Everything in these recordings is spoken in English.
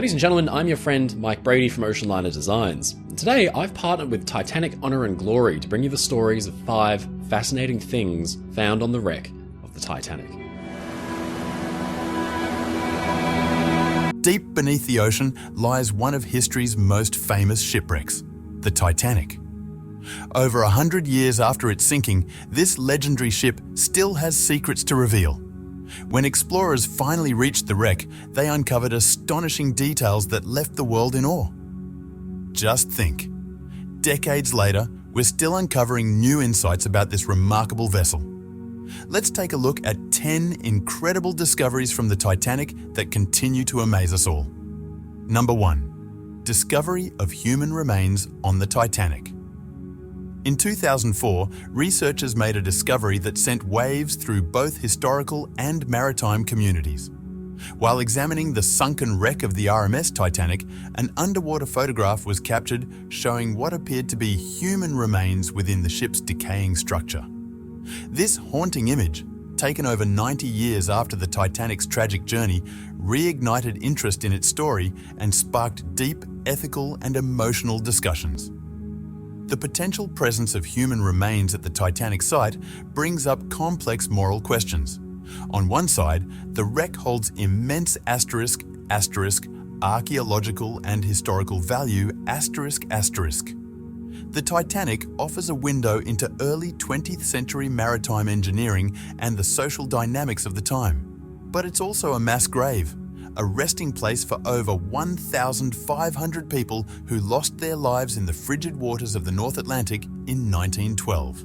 Ladies and gentlemen, I'm your friend Mike Brady from Ocean Liner Designs. And today I've partnered with Titanic Honor and Glory to bring you the stories of 5 fascinating things found on the wreck of the Titanic. Deep beneath the ocean lies one of history's most famous shipwrecks, the Titanic. Over 100 years after its sinking, this legendary ship still has secrets to reveal. When explorers finally reached the wreck, they uncovered astonishing details that left the world in awe. Just think, decades later, we're still uncovering new insights about this remarkable vessel. Let's take a look at 10 incredible discoveries from the Titanic that continue to amaze us all. Number 1. Discovery of human remains on the Titanic. In 2004, researchers made a discovery that sent waves through both historical and maritime communities. While examining the sunken wreck of the RMS Titanic, an underwater photograph was captured showing what appeared to be human remains within the ship's decaying structure. This haunting image, taken over 90 years after the Titanic's tragic journey, reignited interest in its story and sparked deep ethical and emotional discussions. The potential presence of human remains at the Titanic site brings up complex moral questions. On one side, the wreck holds immense archaeological and historical value ***. The Titanic offers a window into early 20th century maritime engineering and the social dynamics of the time. But it's also a mass grave, a resting place for over 1,500 people who lost their lives in the frigid waters of the North Atlantic in 1912.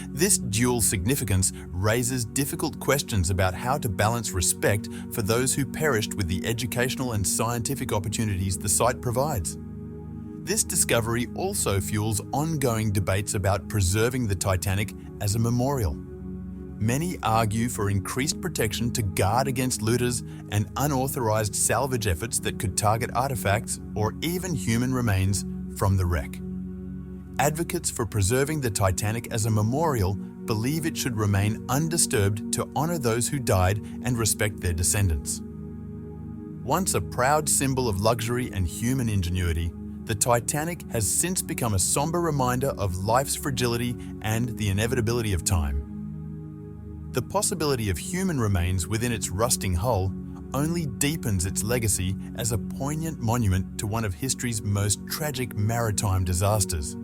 This dual significance raises difficult questions about how to balance respect for those who perished with the educational and scientific opportunities the site provides. This discovery also fuels ongoing debates about preserving the Titanic as a memorial. Many argue for increased protection to guard against looters and unauthorized salvage efforts that could target artifacts or even human remains from the wreck. Advocates for preserving the Titanic as a memorial believe it should remain undisturbed to honor those who died and respect their descendants. Once a proud symbol of luxury and human ingenuity, the Titanic has since become a somber reminder of life's fragility and the inevitability of time. The possibility of human remains within its rusting hull only deepens its legacy as a poignant monument to one of history's most tragic maritime disasters.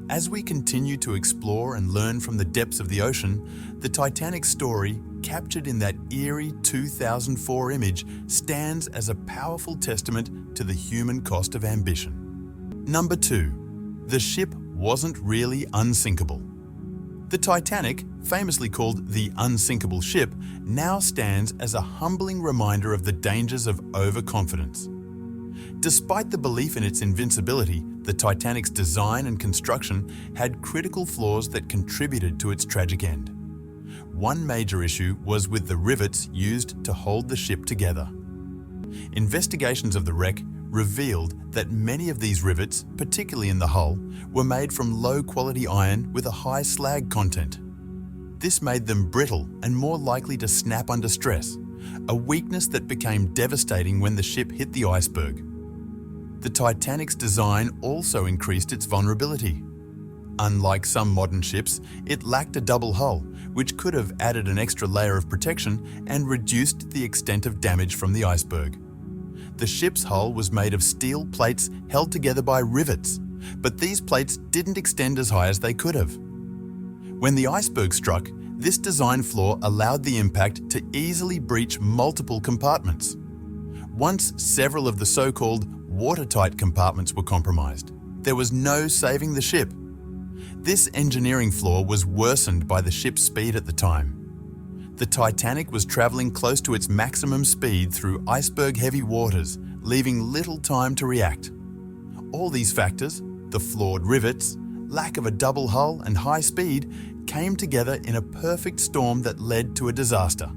As we continue to explore and learn from the depths of the ocean, the Titanic's story, captured in that eerie 2004 image, stands as a powerful testament to the human cost of ambition. Number 2. The ship wasn't really unsinkable. The Titanic, famously called the unsinkable ship, now stands as a humbling reminder of the dangers of overconfidence. Despite the belief in its invincibility, the Titanic's design and construction had critical flaws that contributed to its tragic end. One major issue was with the rivets used to hold the ship together. Investigations of the wreck revealed that many of these rivets, particularly in the hull, were made from low-quality iron with a high slag content. This made them brittle and more likely to snap under stress, a weakness that became devastating when the ship hit the iceberg. The Titanic's design also increased its vulnerability. Unlike some modern ships, it lacked a double hull, which could have added an extra layer of protection and reduced the extent of damage from the iceberg. The ship's hull was made of steel plates held together by rivets, but these plates didn't extend as high as they could have. When the iceberg struck, this design flaw allowed the impact to easily breach multiple compartments. Once several of the so-called watertight compartments were compromised, there was no saving the ship. This engineering flaw was worsened by the ship's speed at the time. The Titanic was traveling close to its maximum speed through iceberg-heavy waters, leaving little time to react. All these factors, the flawed rivets, lack of a double hull and high speed, came together in a perfect storm that led to a disaster.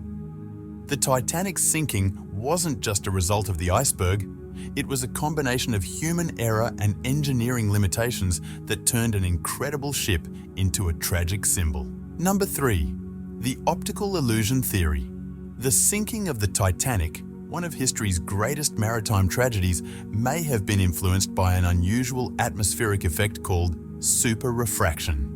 The Titanic's sinking wasn't just a result of the iceberg, it was a combination of human error and engineering limitations that turned an incredible ship into a tragic symbol. Number 3. The optical illusion theory. The sinking of the Titanic one of history's greatest maritime tragedies may have been influenced by an unusual atmospheric effect called superrefraction.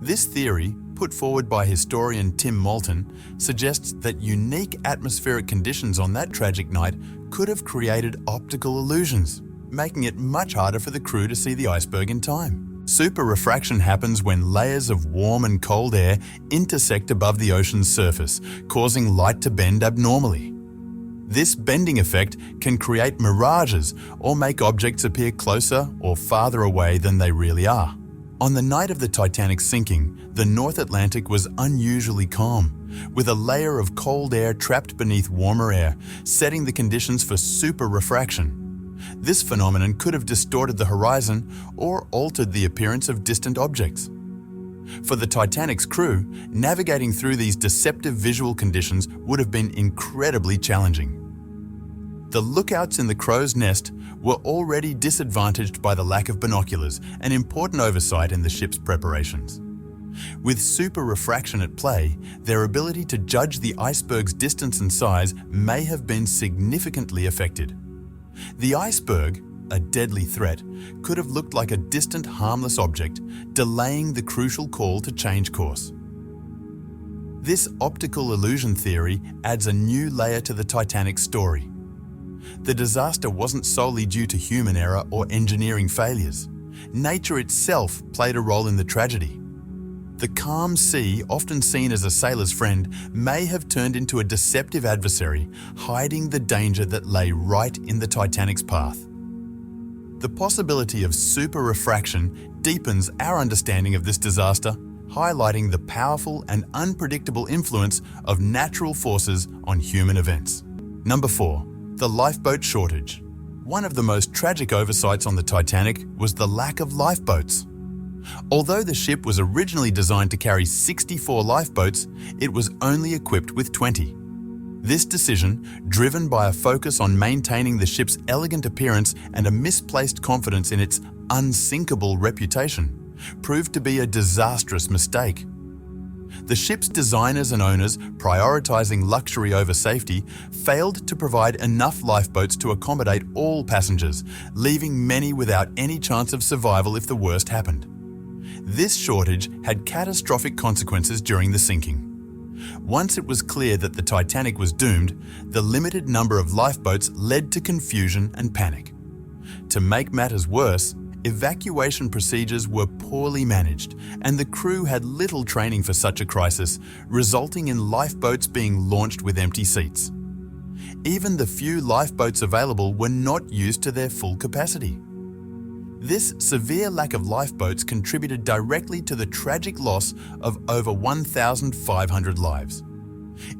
This theory, put forward by historian Tim Moulton, suggests that unique atmospheric conditions on that tragic night could have created optical illusions, making it much harder for the crew to see the iceberg in time. Superrefraction happens when layers of warm and cold air intersect above the ocean's surface, causing light to bend abnormally. This bending effect can create mirages or make objects appear closer or farther away than they really are. On the night of the Titanic's sinking, the North Atlantic was unusually calm, with a layer of cold air trapped beneath warmer air, setting the conditions for superrefraction. This phenomenon could have distorted the horizon or altered the appearance of distant objects. For the Titanic's crew, navigating through these deceptive visual conditions would have been incredibly challenging. The lookouts in the crow's nest were already disadvantaged by the lack of binoculars, an important oversight in the ship's preparations. With superrefraction at play, their ability to judge the iceberg's distance and size may have been significantly affected. The iceberg, a deadly threat, could have looked like a distant, harmless object, delaying the crucial call to change course. This optical illusion theory adds a new layer to the Titanic's story. The disaster wasn't solely due to human error or engineering failures. Nature itself played a role in the tragedy. The calm sea, often seen as a sailor's friend, may have turned into a deceptive adversary, hiding the danger that lay right in the Titanic's path. The possibility of superrefraction deepens our understanding of this disaster, highlighting the powerful and unpredictable influence of natural forces on human events. Number 4. The lifeboat shortage. One of the most tragic oversights on the Titanic was the lack of lifeboats. Although the ship was originally designed to carry 64 lifeboats, it was only equipped with 20. This decision, driven by a focus on maintaining the ship's elegant appearance and a misplaced confidence in its unsinkable reputation, proved to be a disastrous mistake. The ship's designers and owners, prioritizing luxury over safety, failed to provide enough lifeboats to accommodate all passengers, leaving many without any chance of survival if the worst happened. This shortage had catastrophic consequences during the sinking. Once it was clear that the Titanic was doomed, the limited number of lifeboats led to confusion and panic. To make matters worse, evacuation procedures were poorly managed, and the crew had little training for such a crisis, resulting in lifeboats being launched with empty seats. Even the few lifeboats available were not used to their full capacity. This severe lack of lifeboats contributed directly to the tragic loss of over 1,500 lives.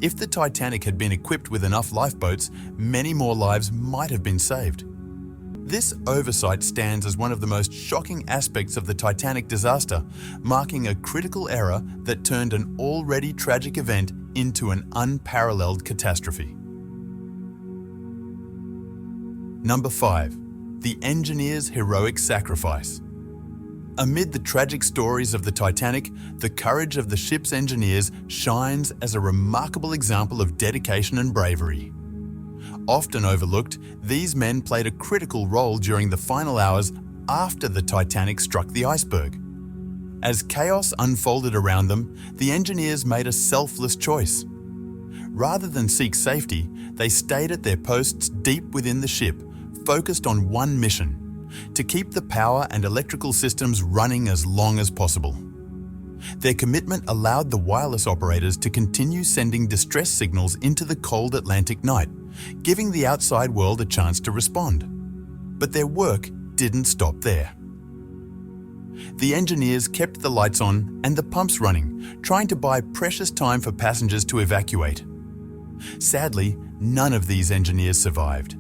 If the Titanic had been equipped with enough lifeboats, many more lives might have been saved. This oversight stands as one of the most shocking aspects of the Titanic disaster, marking a critical error that turned an already tragic event into an unparalleled catastrophe. Number 5. The engineer's heroic sacrifice. Amid the tragic stories of the Titanic, the courage of the ship's engineers shines as a remarkable example of dedication and bravery. Often overlooked, these men played a critical role during the final hours after the Titanic struck the iceberg. As chaos unfolded around them, the engineers made a selfless choice. Rather than seek safety, they stayed at their posts deep within the ship, focused on one mission: to keep the power and electrical systems running as long as possible. Their commitment allowed the wireless operators to continue sending distress signals into the cold Atlantic night, giving the outside world a chance to respond. But their work didn't stop there. The engineers kept the lights on and the pumps running, trying to buy precious time for passengers to evacuate. Sadly, none of these engineers survived.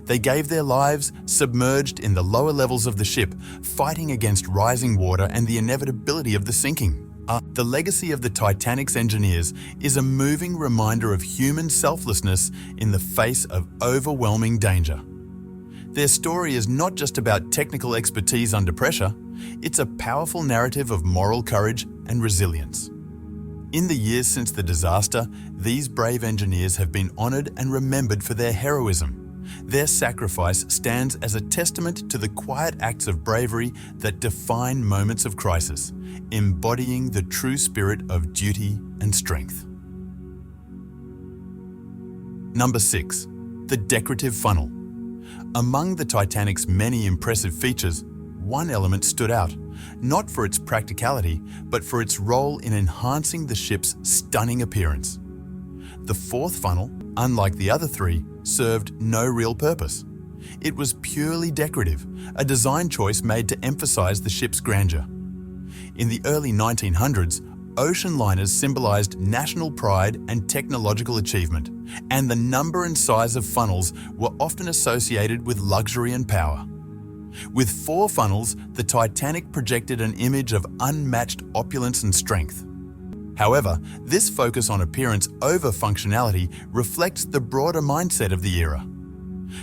They gave their lives submerged in the lower levels of the ship, fighting against rising water and the inevitability of the sinking. The legacy of the Titanic's engineers is a moving reminder of human selflessness in the face of overwhelming danger. Their story is not just about technical expertise under pressure, it's a powerful narrative of moral courage and resilience. In the years since the disaster, these brave engineers have been honoured and remembered for their heroism. Their sacrifice stands as a testament to the quiet acts of bravery that define moments of crisis, embodying the true spirit of duty and strength. Number 6. The decorative funnel. Among the Titanic's many impressive features, one element stood out, not for its practicality, but for its role in enhancing the ship's stunning appearance. The fourth funnel, unlike the other three, served no real purpose. It was purely decorative, a design choice made to emphasize the ship's grandeur. In the early 1900s, ocean liners symbolized national pride and technological achievement, and the number and size of funnels were often associated with luxury and power. With 4 funnels, the Titanic projected an image of unmatched opulence and strength. However, this focus on appearance over functionality reflects the broader mindset of the era.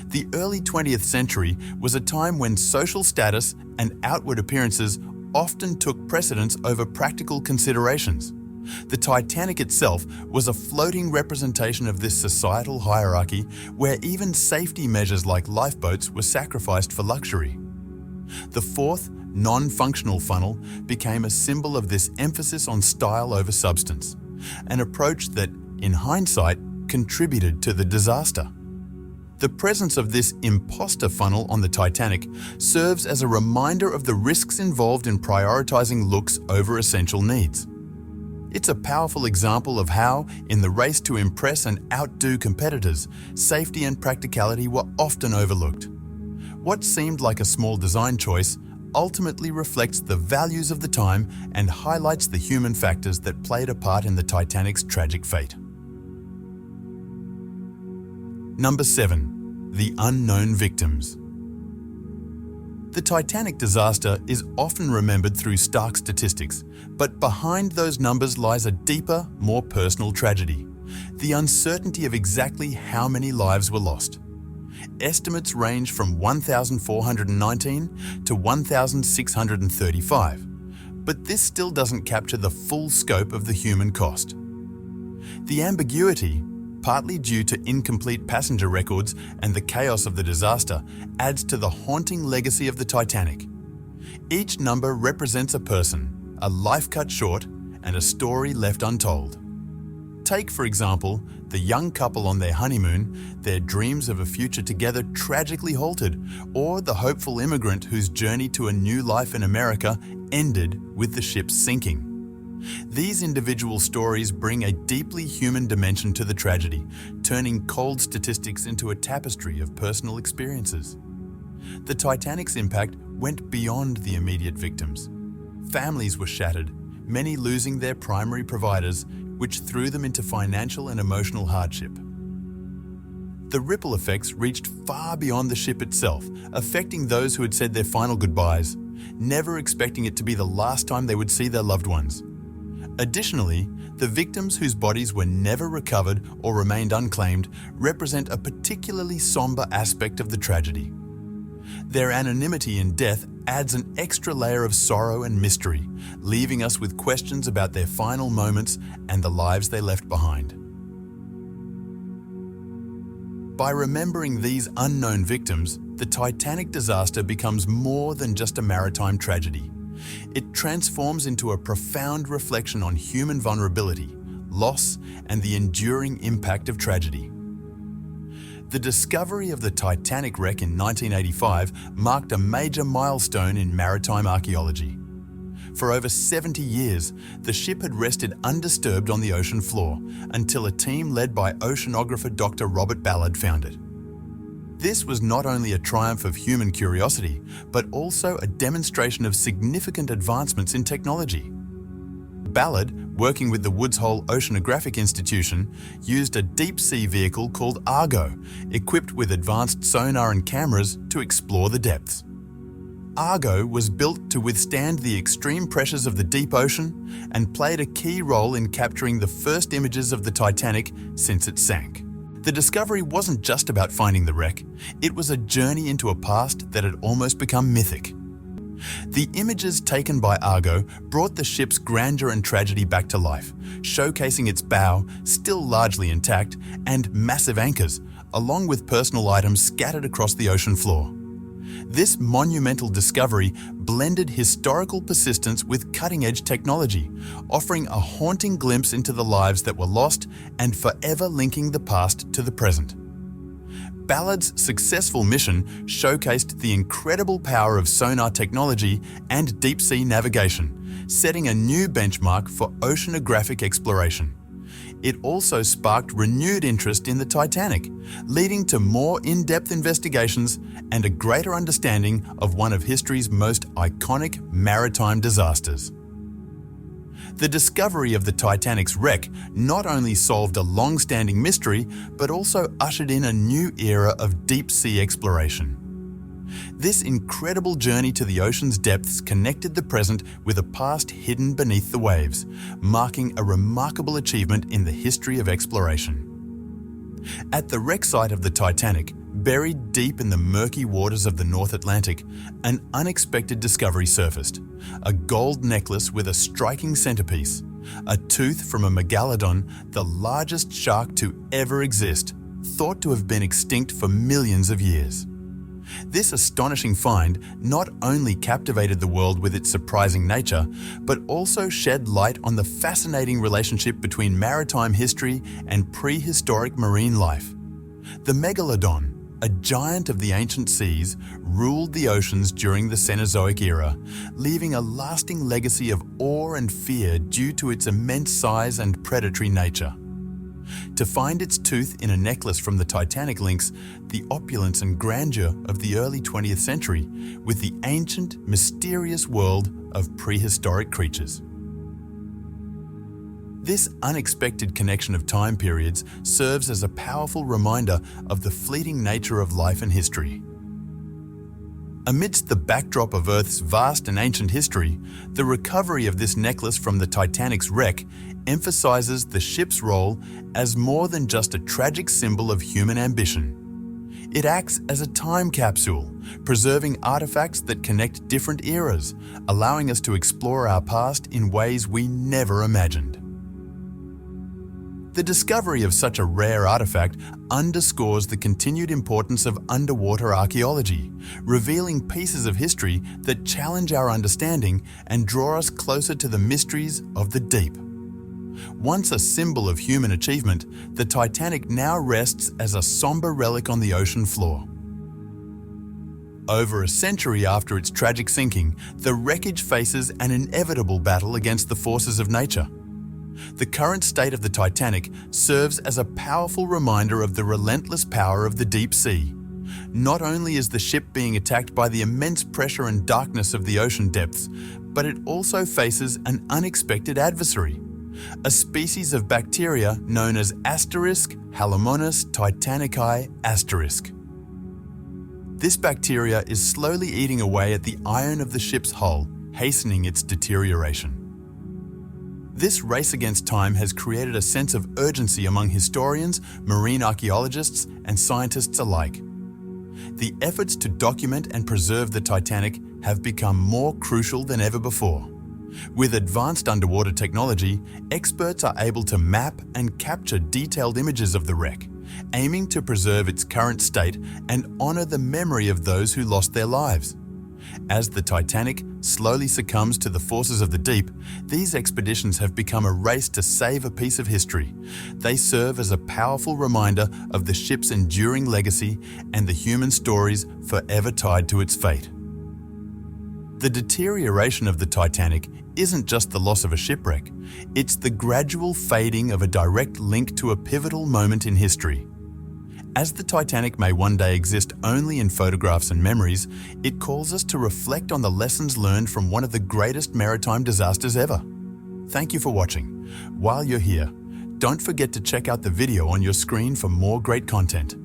The early 20th century was a time when social status and outward appearances often took precedence over practical considerations. The Titanic itself was a floating representation of this societal hierarchy where even safety measures like lifeboats were sacrificed for luxury. The fourth, non-functional funnel became a symbol of this emphasis on style over substance, an approach that, in hindsight, contributed to the disaster. The presence of this imposter funnel on the Titanic serves as a reminder of the risks involved in prioritizing looks over essential needs. It's a powerful example of how, in the race to impress and outdo competitors, safety and practicality were often overlooked. What seemed like a small design choice ultimately reflects the values of the time and highlights the human factors that played a part in the Titanic's tragic fate. Number 7. The unknown victims. The Titanic disaster is often remembered through stark statistics, but behind those numbers lies a deeper, more personal tragedy: the uncertainty of exactly how many lives were lost. Estimates range from 1,419 to 1,635, but this still doesn't capture the full scope of the human cost. The ambiguity, partly due to incomplete passenger records and the chaos of the disaster, adds to the haunting legacy of the Titanic. Each number represents a person, a life cut short, and a story left untold. Take, for example, the young couple on their honeymoon, their dreams of a future together tragically halted, or the hopeful immigrant whose journey to a new life in America ended with the ship's sinking. These individual stories bring a deeply human dimension to the tragedy, turning cold statistics into a tapestry of personal experiences. The Titanic's impact went beyond the immediate victims. Families were shattered, many losing their primary providers, which threw them into financial and emotional hardship. The ripple effects reached far beyond the ship itself, affecting those who had said their final goodbyes, never expecting it to be the last time they would see their loved ones. Additionally, the victims whose bodies were never recovered or remained unclaimed represent a particularly somber aspect of the tragedy. Their anonymity in death adds an extra layer of sorrow and mystery, leaving us with questions about their final moments and the lives they left behind. By remembering these unknown victims, the Titanic disaster becomes more than just a maritime tragedy. It transforms into a profound reflection on human vulnerability, loss, and the enduring impact of tragedy. The discovery of the Titanic wreck in 1985 marked a major milestone in maritime archaeology. For over 70 years, the ship had rested undisturbed on the ocean floor until a team led by oceanographer Dr. Robert Ballard found it. This was not only a triumph of human curiosity, but also a demonstration of significant advancements in technology. Ballard, working with the Woods Hole Oceanographic Institution, used a deep-sea vehicle called Argo, equipped with advanced sonar and cameras to explore the depths. Argo was built to withstand the extreme pressures of the deep ocean and played a key role in capturing the first images of the Titanic since it sank. The discovery wasn't just about finding the wreck, it was a journey into a past that had almost become mythic. The images taken by Argo brought the ship's grandeur and tragedy back to life, showcasing its bow, still largely intact, and massive anchors, along with personal items scattered across the ocean floor. This monumental discovery blended historical persistence with cutting-edge technology, offering a haunting glimpse into the lives that were lost and forever linking the past to the present. Ballard's successful mission showcased the incredible power of sonar technology and deep-sea navigation, setting a new benchmark for oceanographic exploration. It also sparked renewed interest in the Titanic, leading to more in-depth investigations and a greater understanding of one of history's most iconic maritime disasters. The discovery of the Titanic's wreck not only solved a long-standing mystery, but also ushered in a new era of deep-sea exploration. This incredible journey to the ocean's depths connected the present with a past hidden beneath the waves, marking a remarkable achievement in the history of exploration. At the wreck site of the Titanic, buried deep in the murky waters of the North Atlantic, an unexpected discovery surfaced: a gold necklace with a striking centerpiece, a tooth from a megalodon, the largest shark to ever exist, thought to have been extinct for millions of years. This astonishing find not only captivated the world with its surprising nature, but also shed light on the fascinating relationship between maritime history and prehistoric marine life. The megalodon, a giant of the ancient seas, ruled the oceans during the Cenozoic era, leaving a lasting legacy of awe and fear due to its immense size and predatory nature. To find its tooth in a necklace from the Titanic links the opulence and grandeur of the early 20th century with the ancient, mysterious world of prehistoric creatures. This unexpected connection of time periods serves as a powerful reminder of the fleeting nature of life and history. Amidst the backdrop of Earth's vast and ancient history, the recovery of this necklace from the Titanic's wreck emphasizes the ship's role as more than just a tragic symbol of human ambition. It acts as a time capsule, preserving artifacts that connect different eras, allowing us to explore our past in ways we never imagined. The discovery of such a rare artifact underscores the continued importance of underwater archaeology, revealing pieces of history that challenge our understanding and draw us closer to the mysteries of the deep. Once a symbol of human achievement, the Titanic now rests as a somber relic on the ocean floor. Over a century after its tragic sinking, the wreckage faces an inevitable battle against the forces of nature. The current state of the Titanic serves as a powerful reminder of the relentless power of the deep sea. Not only is the ship being attacked by the immense pressure and darkness of the ocean depths, but it also faces an unexpected adversary, a species of bacteria known as Halomonas titanicae *. This bacteria is slowly eating away at the iron of the ship's hull, hastening its deterioration. This race against time has created a sense of urgency among historians, marine archaeologists, and scientists alike. The efforts to document and preserve the Titanic have become more crucial than ever before. With advanced underwater technology, experts are able to map and capture detailed images of the wreck, aiming to preserve its current state and honor the memory of those who lost their lives. As the Titanic slowly succumbs to the forces of the deep, these expeditions have become a race to save a piece of history. They serve as a powerful reminder of the ship's enduring legacy and the human stories forever tied to its fate. The deterioration of the Titanic isn't just the loss of a shipwreck, it's the gradual fading of a direct link to a pivotal moment in history. As the Titanic may one day exist only in photographs and memories, it calls us to reflect on the lessons learned from one of the greatest maritime disasters ever. Thank you for watching. While you're here, don't forget to check out the video on your screen for more great content.